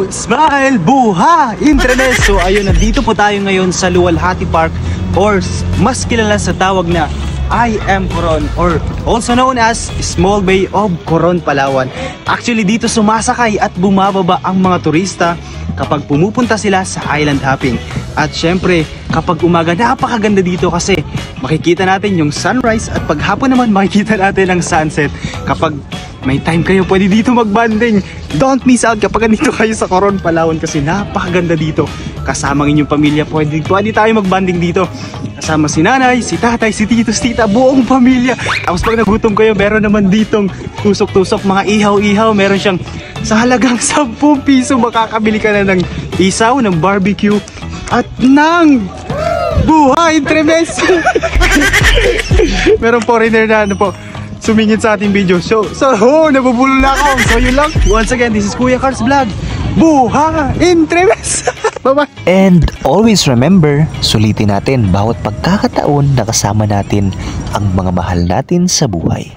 Smile! Buha! Internet! So ayun, nandito po tayo ngayon sa Luwalhati Park, or mas kilala sa tawag na I Am Coron, or also known as Small Bay of Coron, Palawan. Actually dito sumasakay at bumababa ang mga turista kapag pumupunta sila sa island hopping. At syempre kapag umaga, napakaganda dito kasi makikita natin yung sunrise, at paghapon naman makikita natin ang sunset. Kapag may time kayo, pwede dito magbanding. Don't miss out kapag nandito kayo sa Coron, Palawan, kasi napakaganda dito. Kasama ng inyong pamilya, pwede tayo magbanding dito. Kasama si nanay, si tatay, si titos, tita, buong pamilya. Tapos pag nagutom kayo, meron naman ditong tusok-tusok, mga ihaw-ihaw. Meron siyang sa halagang 10 piso, makakabili ka na ng isaw, ng barbecue, at ng buhay entremes. Meron foreigner na sumingit sa ating video. So nabubulol na ako. So yun lang. Once again, this is Kuya Cars Vlog. Buha Entremes. Bye-bye. And always remember, sulitin natin bawat pagkakataon na kasama natin ang mga mahal natin sa buhay.